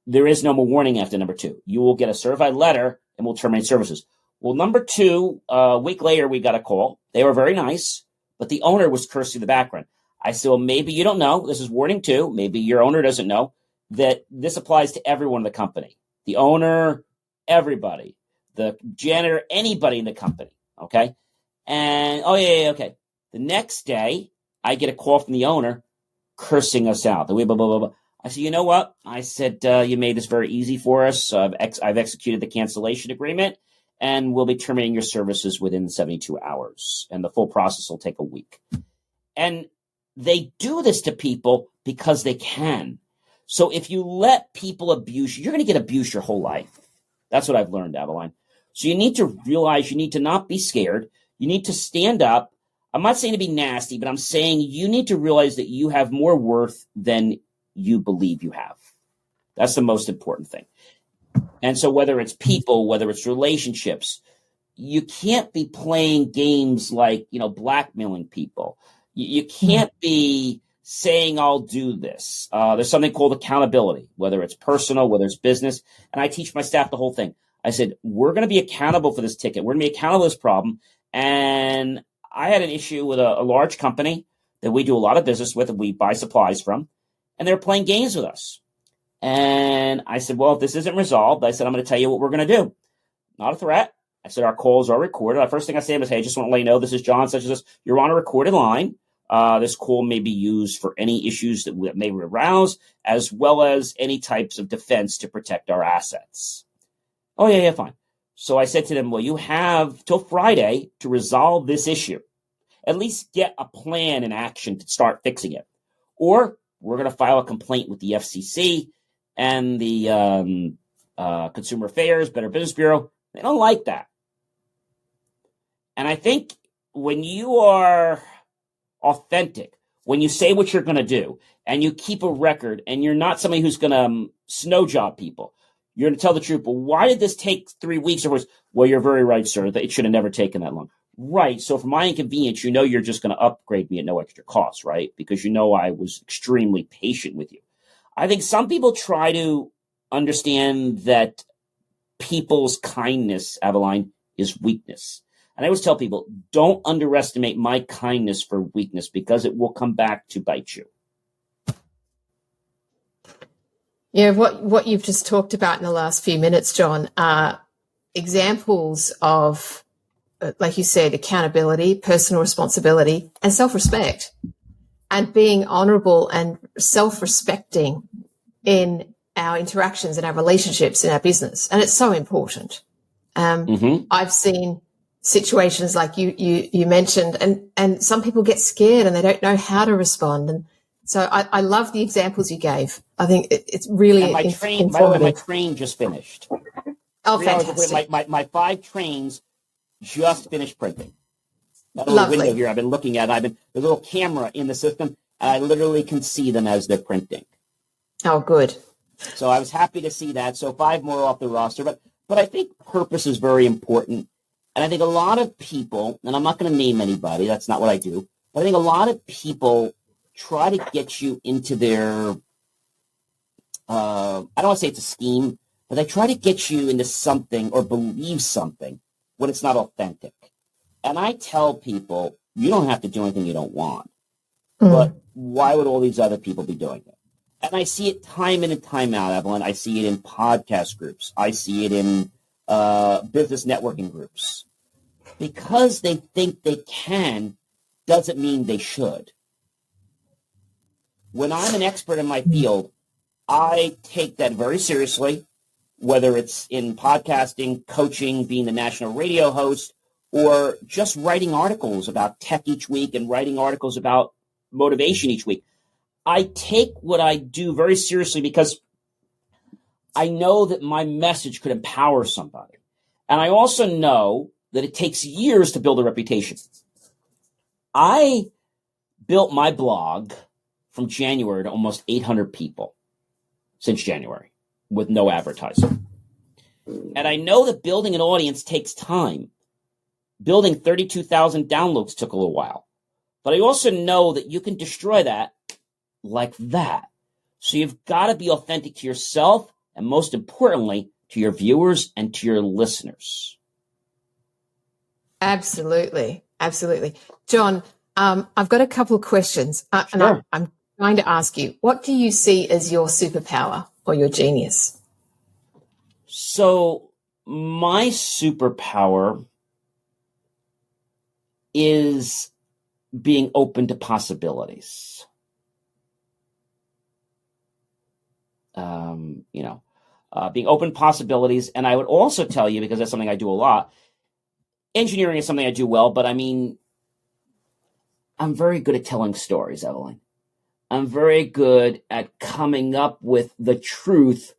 there is no more warning after number two. You will get a certified letter and we'll terminate services. Well, number two, a week later, we got a call. They were very nice, but the owner was cursing in the background. I said, well, maybe you don't know. This is warning two. Maybe your owner doesn't know that this applies to everyone in the company. The owner, everybody, the janitor, anybody in the company. Okay. And, okay. The next day, I get a call from the owner cursing us out. Blah, blah, blah, blah. I said, you know what? I said, you made this very easy for us. I've executed the cancellation agreement, and we'll be terminating your services within 72 hours. And the full process will take a week. And they do this to people because they can. So if you let people abuse you, you're going to get abused your whole life. That's what I've learned, Adeline. So you need to realize you need to not be scared. You need to stand up. I'm not saying to be nasty, but I'm saying you need to realize that you have more worth than you believe you have. That's the most important thing. And so whether it's people, whether it's relationships, you can't be playing games like, blackmailing people. You can't be saying, I'll do this. There's something called accountability, whether it's personal, whether it's business. And I teach my staff the whole thing. I said, we're going to be accountable for this ticket. We're going to be accountable for this problem. And I had an issue with a large company that we do a lot of business with and we buy supplies from. And they were playing games with us. And I said, well, if this isn't resolved, I said, I'm going to tell you what we're going to do. Not a threat. I said, our calls are recorded. The first thing I say is, hey, I just want to let you know, this is John, such as this. You're on a recorded line. This call may be used for any issues that may arouse, as well as any types of defense to protect our assets. Oh, yeah, fine. So I said to them, well, you have till Friday to resolve this issue. At least get a plan in action to start fixing it. Or we're going to file a complaint with the FCC and the Consumer Affairs, Better Business Bureau. They don't like that. And I think when you are authentic, when you say what you're going to do and you keep a record and you're not somebody who's going to snow job people, you're going to tell the truth. But why did this take 3 weeks? Well, you're very right, sir. That it should have never taken that long. Right. So for my inconvenience, you're just going to upgrade me at no extra cost, right? Because I was extremely patient with you. I think some people try to understand that people's kindness, Aveline, is weakness. And I always tell people, don't underestimate my kindness for weakness because it will come back to bite you. Yeah, what you've just talked about in the last few minutes, John, are examples of, like you said, accountability, personal responsibility, and self-respect, and being honourable and self-respecting in our interactions and our relationships in our business. And it's so important. I've seen situations like you mentioned, and some people get scared and they don't know how to respond. And so I love the examples you gave. I think it's really informative. By the way, my train just finished. Oh, fantastic. My 5 trains just finished printing. That little Lovely. window here I've been looking at. There's a little camera in the system, and I literally can see them as they're printing. Oh, good. So I was happy to see that. So 5 more off the roster. But I think purpose is very important. And I think a lot of people, and I'm not going to name anybody, that's not what I do, but I think a lot of people try to get you into their, I don't want to say it's a scheme, but they try to get you into something or believe something when it's not authentic. And I tell people, you don't have to do anything you don't want. But why would all these other people be doing it? And I see it time in and time out, Evelyn. I see it in podcast groups. I see it in business networking groups. Because they think they can doesn't mean they should. When I'm an expert in my field, I take that very seriously, whether it's in podcasting, coaching, being the national radio host, or just writing articles about tech each week and writing articles about motivation each week. I take what I do very seriously because I know that my message could empower somebody. And I also know that it takes years to build a reputation. I built my blog from January to almost 800 people since January with no advertising. And I know that building an audience takes time. Building 32,000 downloads took a little while. But I also know that you can destroy that like that. So you've got to be authentic to yourself and, most importantly, to your viewers and to your listeners. Absolutely. Absolutely. John, I've got a couple of questions. Sure. And I'm trying to ask you, what do you see as your superpower or your genius? So my superpower is being open to possibilities. Being open to possibilities. And I would also tell you, because that's something I do a lot, engineering is something I do well, but I'm very good at telling stories, Evelyn. I'm very good at coming up with the truth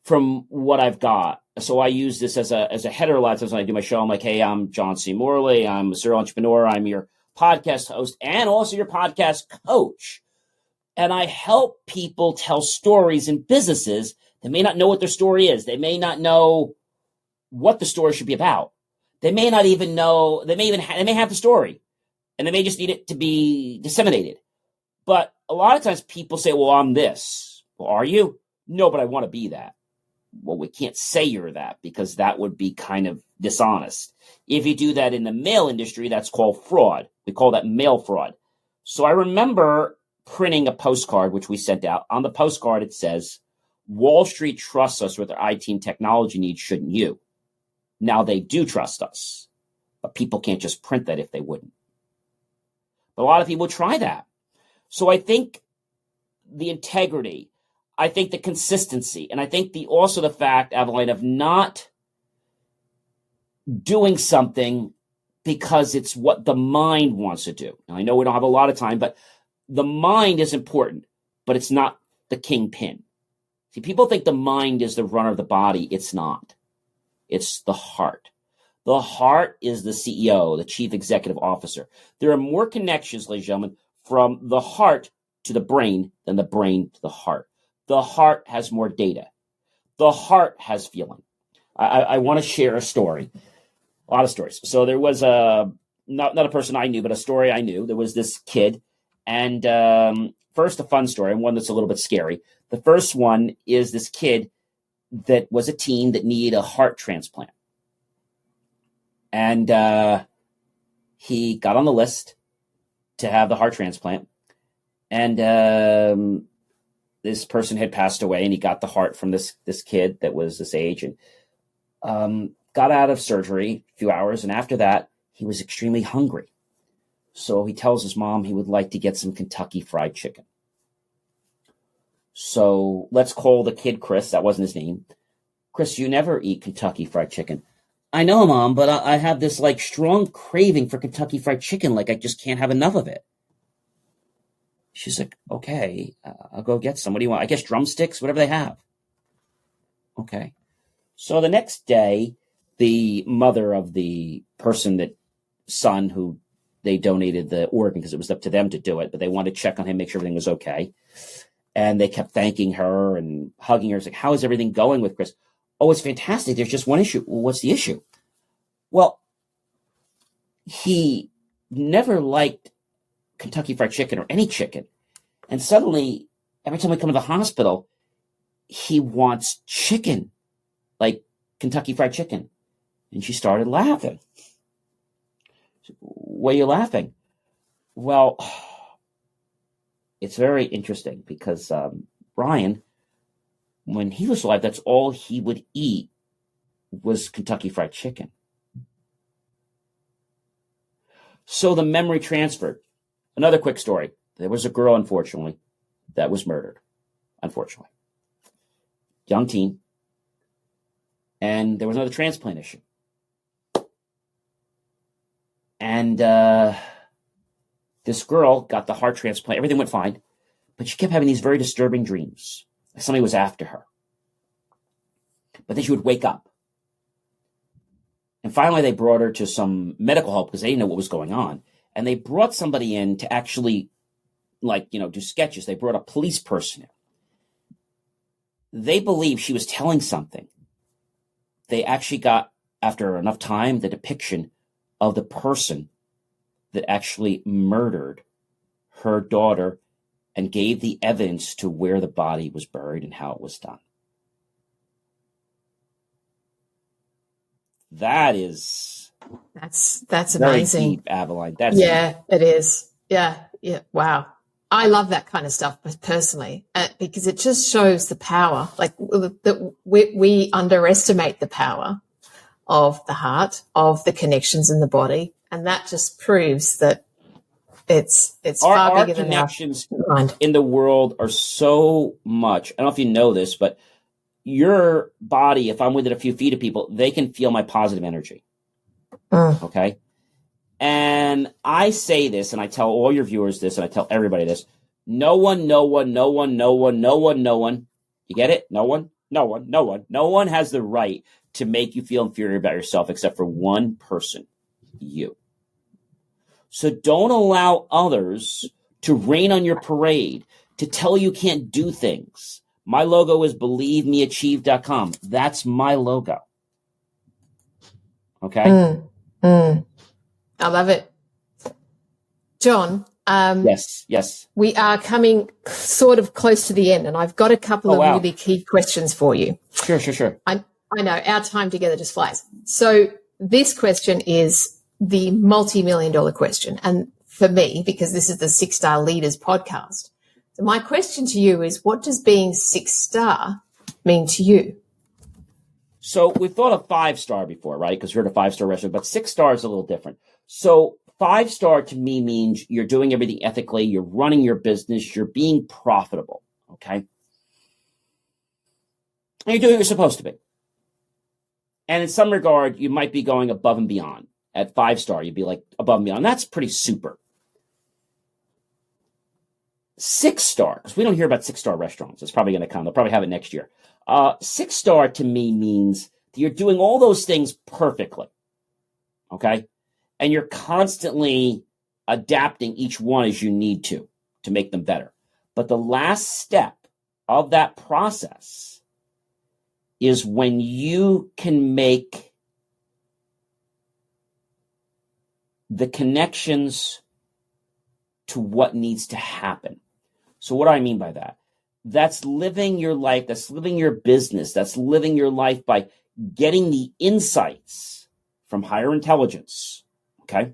from what I've got. So I use this as a header a lot of times when I do my show. I'm like, hey, I'm John C. Morley. I'm a serial entrepreneur. I'm your podcast host and also your podcast coach. And I help people tell stories in businesses that may not know what their story is. They may not know what the story should be about. They may not even know, they may have the story and they may just need it to be disseminated. But a lot of times people say, well, I'm this. Well, are you? No, but I want to be that. Well, we can't say you're that because that would be kind of dishonest. If you do that in the mail industry, that's called fraud. We call that mail fraud. So I remember printing a postcard, which we sent out. On the postcard, it says, Wall Street trusts us with their IT and technology needs, shouldn't you? Now they do trust us, but people can't just print that if they wouldn't. But a lot of people try that. So I think the integrity, I think the consistency, and I think also the fact, Aveline, of not doing something because it's what the mind wants to do. Now, I know we don't have a lot of time, but the mind is important, but it's not the kingpin. See, people think the mind is the runner of the body. It's not. It's the heart. The heart is the CEO, the chief executive officer. There are more connections, ladies and gentlemen, from the heart to the brain than the brain to the heart. The heart has more data. The heart has feeling. I want to share a story, a lot of stories. So there was not a person I knew, but a story I knew. There was this kid, and first a fun story and one that's a little bit scary. The first one is this kid that was a teen that needed a heart transplant. And he got on the list to have the heart transplant. And this person had passed away, and he got the heart from this kid that was this age, and got out of surgery a few hours. And after that, he was extremely hungry. So he tells his mom he would like to get some Kentucky Fried Chicken. So let's call the kid Chris. That wasn't his name. Chris, you never eat Kentucky Fried Chicken. I know, Mom, but I have this like strong craving for Kentucky Fried Chicken. Like I just can't have enough of it. She's like, okay, I'll go get some. What do you want? I guess drumsticks, whatever they have. Okay. So the next day, the mother of the son who they donated the organ, because it was up to them to do it, but they wanted to check on him, make sure everything was okay. And they kept thanking her and hugging her. It's like, how is everything going with Chris? Oh, it's fantastic. There's just one issue. Well, what's the issue? Well, he never liked Kentucky Fried Chicken or any chicken. And suddenly, every time we come to the hospital, he wants chicken, like Kentucky Fried Chicken. And she started laughing. Why are you laughing? Well, it's very interesting because Brian, when he was alive, that's all he would eat was Kentucky Fried Chicken. So the memory transferred. Another quick story. There was a girl, unfortunately, that was murdered. Unfortunately. Young teen. And there was another transplant issue. And this girl got the heart transplant. Everything went fine. But she kept having these very disturbing dreams. Like somebody was after her. But then she would wake up. And finally, they brought her to some medical help because they didn't know what was going on. And they brought somebody in to actually, do sketches. They brought a police person in. They believed she was telling something. They actually got, after enough time, the depiction of the person that actually murdered her daughter and gave the evidence to where the body was buried and how it was done. That's amazing. Very deep, Adeline. It is. Yeah. Wow. I love that kind of stuff personally because it just shows the power. Like that we underestimate the power of the heart, of the connections in the body, and that just proves that it's far bigger than our connections in the world are so much. I don't know if you know this, but your body, if I'm within a few feet of people, they can feel my positive energy. Okay. And I say this, and I tell all your viewers this, and I tell everybody this. No one. You get it? No one has the right to make you feel inferior about yourself except for one person, you. So don't allow others to rain on your parade, to tell you can't do things. My logo is believemeachieve.com. That's my logo. Okay? I love it. John, yes. We are coming sort of close to the end, and I've got a couple of really key questions for you. Sure. I know our time together just flies. So this question is the multi-million-dollar question, and for me, because this is the 6-Star Leaders podcast. So my question to you is, what does being 6-star mean to you? So we've thought of 5-star before, right? Because we're at a 5-star restaurant, but 6-star is a little different. So 5-star to me means you're doing everything ethically, you're running your business, you're being profitable, okay? And you're doing what you're supposed to be. And in some regard, you might be going above and beyond. At 5-star, you'd be like above and beyond. That's pretty super. 6-star, because we don't hear about 6-star restaurants. It's probably going to come. They'll probably have it next year. 6-star to me means that you're doing all those things perfectly. Okay? And you're constantly adapting each one as you need to make them better. But the last step of that process is when you can make the connections to what needs to happen. So what do I mean by that? That's living your life. That's living your business. That's living your life by getting the insights from higher intelligence. Okay?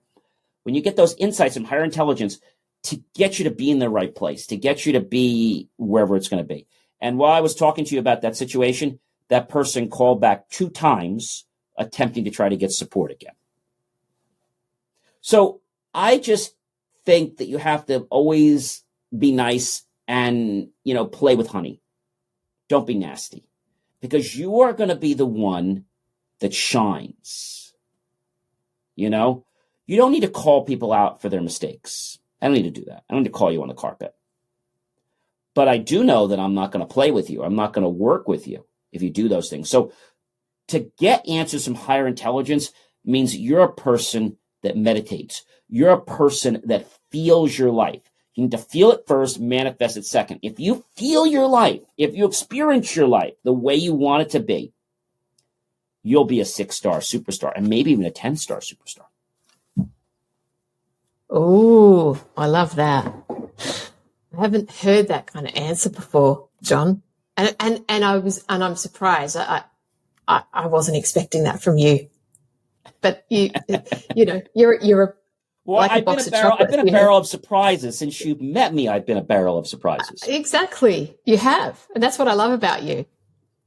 When you get those insights from higher intelligence to get you to be in the right place, to get you to be wherever it's going to be. And while I was talking to you about that situation, that person called back 2 times attempting to try to get support again. So I just think that you have to always be nice and, play with honey. Don't be nasty, because you are going to be the one that shines. You don't need to call people out for their mistakes. I don't need to do that. I don't need to call you on the carpet. But I do know that I'm not going to play with you. I'm not going to work with you if you do those things. So to get answers from higher intelligence means you're a person that meditates. You're a person that feels your life. You need to feel it first, manifest it second. If you feel your life, if you experience your life the way you want it to be, you'll be a 6-star superstar and maybe even a 10-star superstar. Oh, I love that. I haven't heard that kind of answer before, John. And I'm surprised. I wasn't expecting that from you. But you're well, like I've been a barrel of surprises since you've met me. I've been a barrel of surprises. Exactly, you have, and that's what I love about you.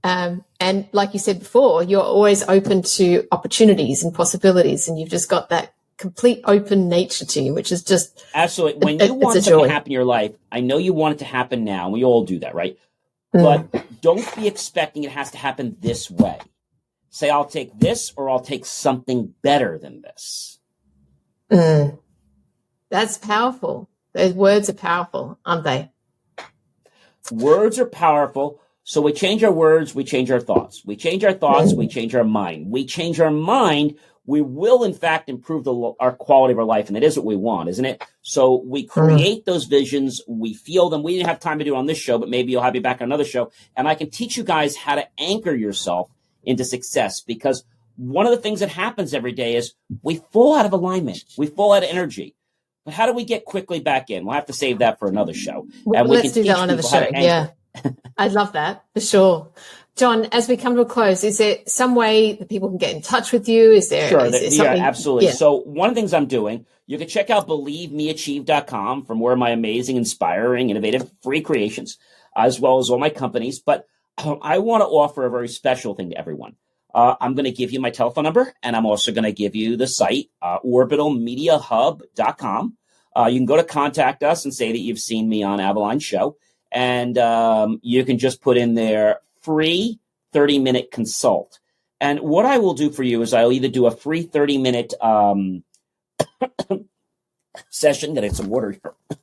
And like you said before, you're always open to opportunities and possibilities, and you've just got that complete open nature to you, which is just absolutely. When you want something to happen in your life, I know you want it to happen now. We all do that, right? But don't be expecting it has to happen this way. Say, I'll take this, or I'll take something better than this. That's powerful. Those words are powerful, aren't they? Words are powerful. So we change our words, we change our thoughts. We change our thoughts, we change our mind. We change our mind, we will, in fact, improve our quality of our life. And that is what we want, isn't it? So we create those visions. We feel them. We didn't have time to do it on this show, but maybe I'll have you back on another show. And I can teach you guys how to anchor yourself into success, because one of the things that happens every day is we fall out of alignment. We fall out of energy. But how do we get quickly back in? We'll have to save that for another show. And let's do that on another show. Yeah. I'd love that for sure. John, as we come to a close, is there some way that people can get in touch with you? Is there, sure, is there yeah, absolutely. Yeah. So one of the things I'm doing, you can check out believemeachieve.com for more of my amazing, inspiring, innovative, free creations, as well as all my companies. But I want to offer a very special thing to everyone. I'm going to give you my telephone number, and I'm also going to give you the site, orbitalmediahub.com. You can go to contact us and say that you've seen me on Avaline's show, and you can just put in there free 30-minute consult. And what I will do for you is I'll either do a free 30-minute session. Get some water here. It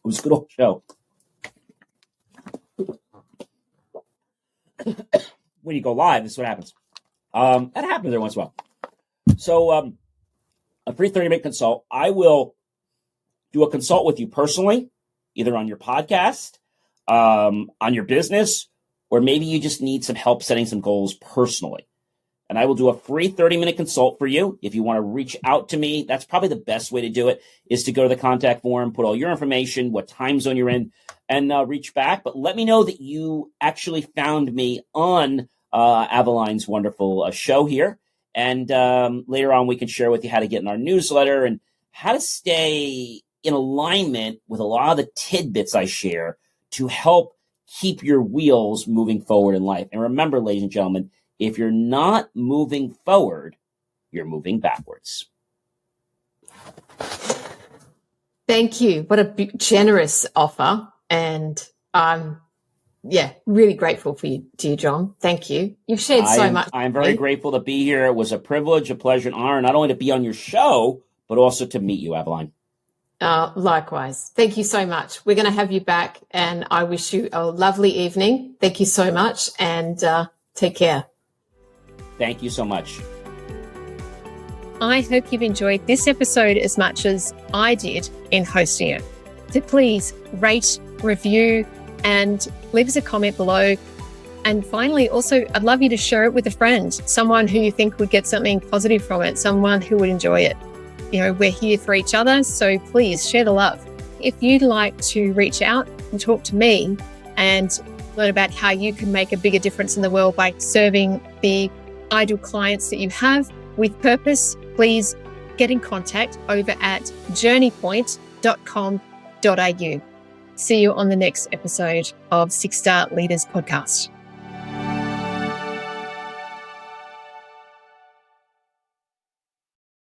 was a good old show. When you go live, this is what happens. That happens every once in a while. So a free 30-minute consult. I will do a consult with you personally, either on your podcast, on your business, or maybe you just need some help setting some goals personally. And I will do a free 30-minute consult for you. If you want to reach out to me, that's probably the best way to do it, is to go to the contact form, put all your information, what time zone you're in, and reach back. But let me know that you actually found me on Avaline's wonderful show here. And later on, we can share with you how to get in our newsletter and how to stay in alignment with a lot of the tidbits I share to help keep your wheels moving forward in life. And remember, ladies and gentlemen, if you're not moving forward, you're moving backwards. Thank you. What a generous offer. And I'm really grateful for you, dear John. Thank you. You've shared so much. I'm very grateful to be here. It was a privilege, a pleasure, an honor, not only to be on your show, but also to meet you, Aveline. Likewise. Thank you so much. We're going to have you back, and I wish you a lovely evening. Thank you so much, and take care. Thank you so much. I hope you've enjoyed this episode as much as I did in hosting it. So please rate, review, and leave us a comment below. And finally, also, I'd love you to share it with a friend, someone who you think would get something positive from it, someone who would enjoy it. We're here for each other, so please share the love. If you'd like to reach out and talk to me and learn about how you can make a bigger difference in the world by serving the ideal clients that you have with purpose, please get in contact over at journeypoint.com.au. See you on the next episode of 6 Star Leaders Podcast.